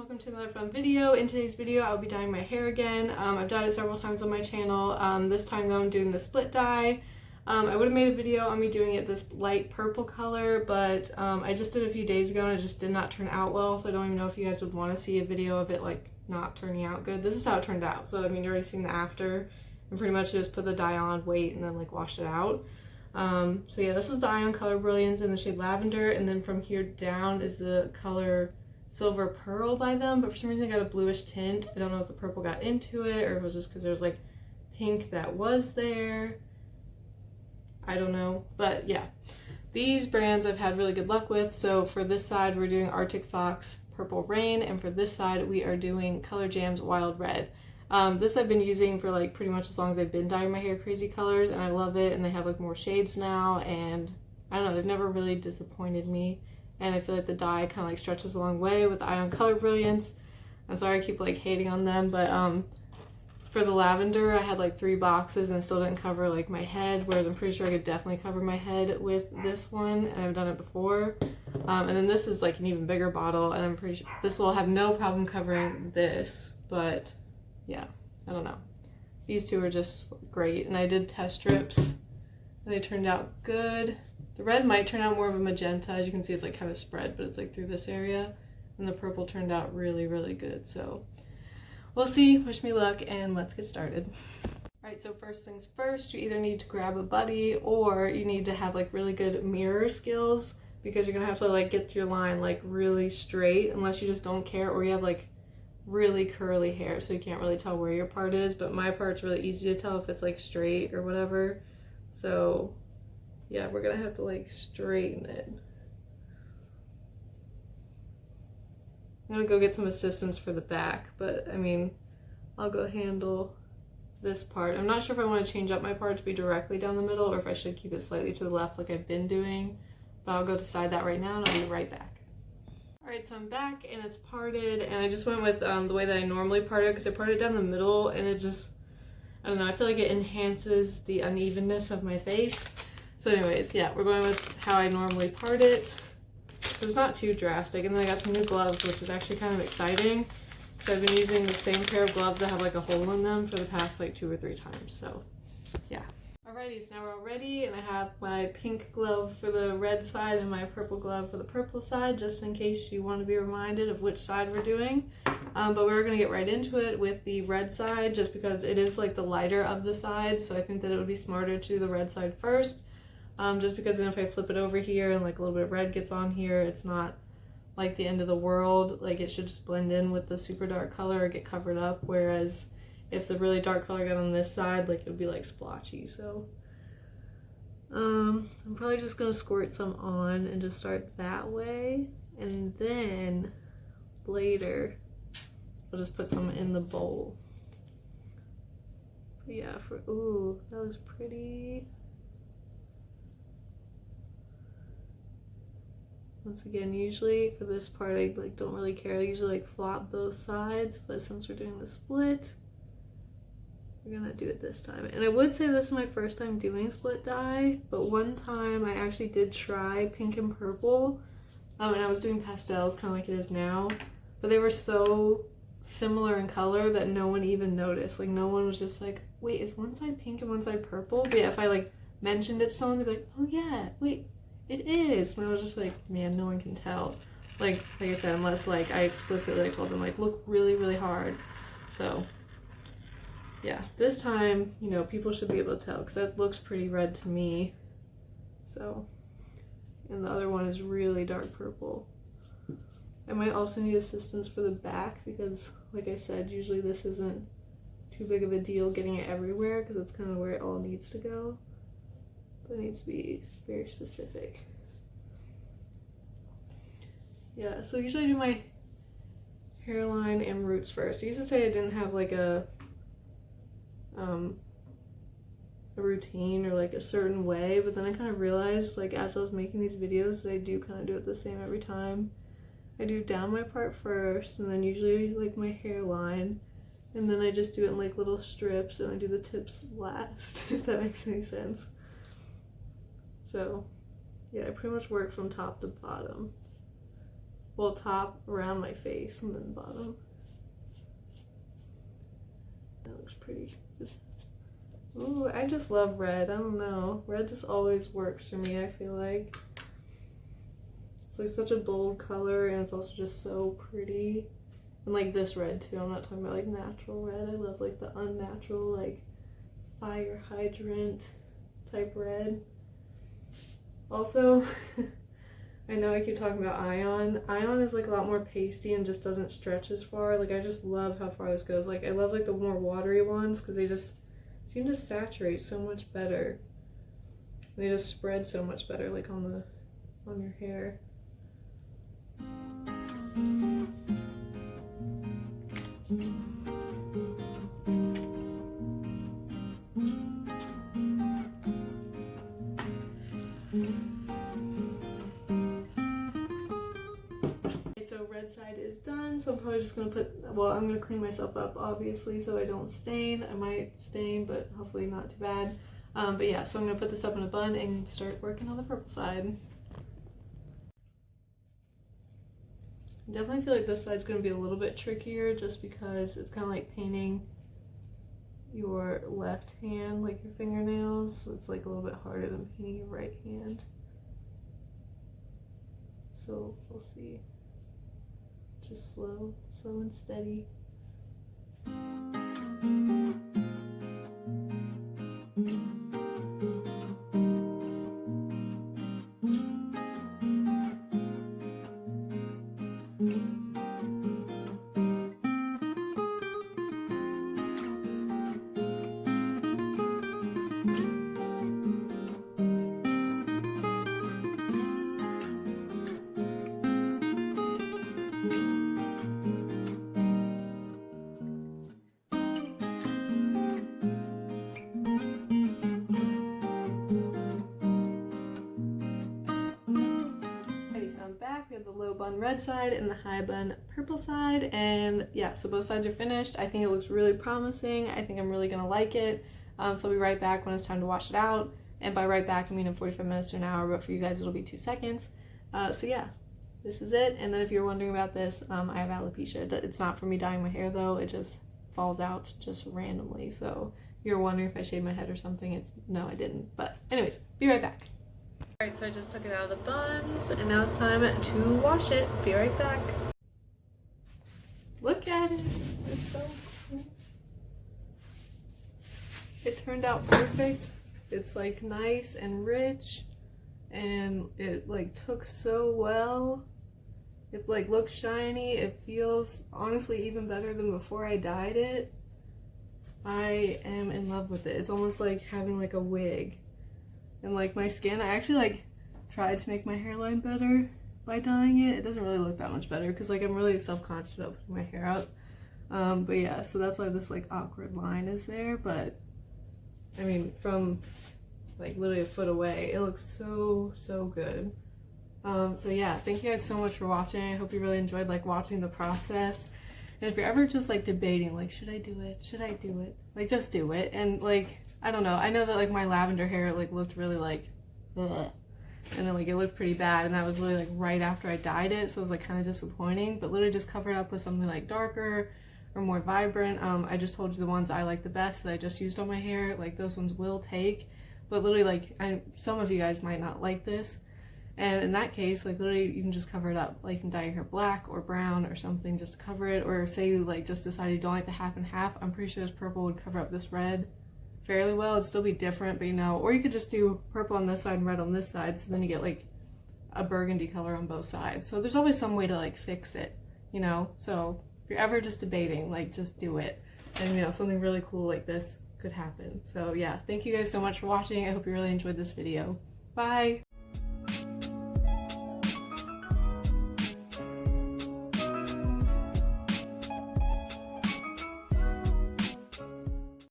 welcome to another fun video. In today's video I'll be dyeing my hair again. I've dyed it several times on my channel. This time though I'm doing the split dye. I would have made a video on me doing it this light purple color, but I just did a few days ago and it just did not turn out well, so I don't even know if you guys would want to see a video of it like not turning out good. This is how it turned out. So I mean, you're already seeing the after, and pretty much just put the dye on, wait, and then like washed it out. So yeah, this is the Ion Color Brilliance in the shade Lavender, and then from here down is the color Silver Pearl by them, but for some reason I got a bluish tint. I don't know if the purple got into it or if it was just because there's like pink that was there. I don't know, but yeah. These brands I've had really good luck with. So for this side we're doing Arctic Fox Purple Rain, and for this side we are doing Color Jamz Wild Red. This I've been using for like pretty much as long as I've been dyeing my hair crazy colors, and I love it, and they have like more shades now, and I don't know, they've never really disappointed me. And I feel like the dye kind of like stretches a long way with the Ion Color Brilliance. I'm sorry I keep like hating on them, but for the lavender I had like 3 boxes and I still didn't cover like my head, whereas I'm pretty sure I could definitely cover my head with this one, and I've done it before. And then this is like an even bigger bottle, and I'm pretty sure this will have no problem covering this, but yeah, I don't know. These two are just great, and I did test strips and they turned out good. The red might turn out more of a magenta. As you can see, it's like kind of spread, but it's like through this area. And the purple turned out really, really good. So we'll see. Wish me luck, and let's get started. Alright, so first things first, you either need to grab a buddy or you need to have like really good mirror skills, because you're gonna have to like get your line like really straight, unless you just don't care or you have like really curly hair so you can't really tell where your part is. But my part's really easy to tell if it's like straight or whatever. So yeah, we're gonna have to like straighten it. I'm gonna go get some assistance for the back, but I mean, I'll go handle this part. I'm not sure if I want to change up my part to be directly down the middle or if I should keep it slightly to the left like I've been doing, but I'll go decide that right now and I'll be right back. Alright, so I'm back and it's parted, and I just went with the way that I normally part it, because I part it down the middle and it just, I don't know, I feel like it enhances the unevenness of my face. So anyways, yeah, we're going with how I normally part it. It's not too drastic, and then I got some new gloves, which is actually kind of exciting. So I've been using the same pair of gloves that have like a hole in them for the past like 2 or 3 times, so yeah. Alrighty, so now we're all ready, and I have my pink glove for the red side and my purple glove for the purple side, just in case you want to be reminded of which side we're doing. But we're going to get right into it with the red side, just because it is like the lighter of the sides, so I think that it would be smarter to do the red side first. Just because then if I flip it over here and like a little bit of red gets on here, it's not like the end of the world. Like, it should just blend in with the super dark color or get covered up, whereas if the really dark color got on this side, like it would be like splotchy. So I'm probably just gonna squirt some on and just start that way, and then later I'll just put some in the bowl. But yeah, ooh, that looks pretty. Once again, usually for this part I like don't really care. I usually like flop both sides, but since we're doing the split, we're gonna do it this time. And I would say this is my first time doing split dye, but one time I actually did try pink and purple, and I was doing pastels kind of like it is now, but they were so similar in color that no one even noticed. Like, no one was just like, wait, is one side pink and one side purple? But yeah, if I like mentioned it to someone, they'd be like, oh yeah, wait, it is. And I was just like, man, no one can tell. Like I said, unless like I explicitly like told them like, look really, really hard. So yeah, this time, you know, people should be able to tell, because that looks pretty red to me. So, and the other one is really dark purple. I might also need assistance for the back, because like I said, usually this isn't too big of a deal getting it everywhere, because that's kind of where it all needs to go. But it needs to be very specific. Yeah, so usually I do my hairline and roots first. I used to say I didn't have like a routine or like a certain way, but then I kind of realized, like, as I was making these videos, that I do kind of do it the same every time. I do down my part first, and then usually like my hairline, and then I just do it in like little strips, and I do the tips last, if that makes any sense. So yeah, I pretty much work from top to bottom. well, top around my face and then bottom. That looks pretty good. Ooh, I just love red. I don't know. Red just always works for me, I feel like. It's like such a bold color, and it's also just so pretty. And like this red too. I'm not talking about like natural red. I love like the unnatural, like fire hydrant type red. Also, I know I keep talking about Ion. Ion is like a lot more pasty and just doesn't stretch as far. Like I just love how far this goes. Like I love like the more watery ones because they just seem to saturate so much better. They just spread so much better like on your hair. So red side is done, so I'm probably just gonna I'm gonna clean myself up obviously so I don't stain. I might stain, but hopefully not too bad. But yeah, so I'm gonna put this up in a bun and start working on the purple side. I definitely feel like this side's gonna be a little bit trickier just because it's kind of like painting your left hand, like your fingernails. So it's like a little bit harder than painting your right hand. So we'll see. Just slow and steady. We have the low bun red side and the high bun purple side, and yeah, so both sides are finished. I think it looks really promising. I think I'm really gonna like it. So I'll be right back when it's time to wash it out, and by right back I mean in 45 minutes to an hour, but for you guys it'll be 2 seconds. So yeah, this is it. And then if you're wondering about this, I have alopecia. It's not from me dyeing my hair though, it just falls out just randomly. So if you're wondering if I shaved my head or something, no, I didn't. But anyways, be right back. Alright, so I just took it out of the buns, and now it's time to wash it. Be right back. Look at it. It's so cool. It turned out perfect. It's like nice and rich, and it like took so well. It like looks shiny. It feels honestly even better than before I dyed it. I am in love with it. It's almost like having like a wig. And like my skin, I actually like tried to make my hairline better by dyeing it. It doesn't really look that much better because like I'm really self-conscious about putting my hair up. But yeah, so that's why this like awkward line is there. But I mean, from like literally a foot away, it looks so good. So yeah, thank you guys so much for watching. I hope you really enjoyed like watching the process. And if you're ever just like debating like, should I do it? Should I do it? Like just do it. And like, I don't know. I know that like my lavender hair like looked really like, ugh. And then like it looked pretty bad, and that was literally like right after I dyed it, so it was like kind of disappointing. But literally just cover it up with something like darker or more vibrant. I just told you the ones I like the best that I just used on my hair. Like those ones will take, but literally like some of you guys might not like this, and in that case like literally you can just cover it up. Like you can dye your hair black or brown or something just to cover it, or say you like just decide you don't like the half and half. I'm pretty sure this purple would cover up this red fairly well. It'd still be different, but you know, or you could just do purple on this side and red on this side, so then you get like a burgundy color on both sides. So there's always some way to like fix it, you know. So if you're ever just debating, like just do it, and you know, something really cool like this could happen. So yeah, thank you guys so much for watching. I hope you really enjoyed this video. Bye.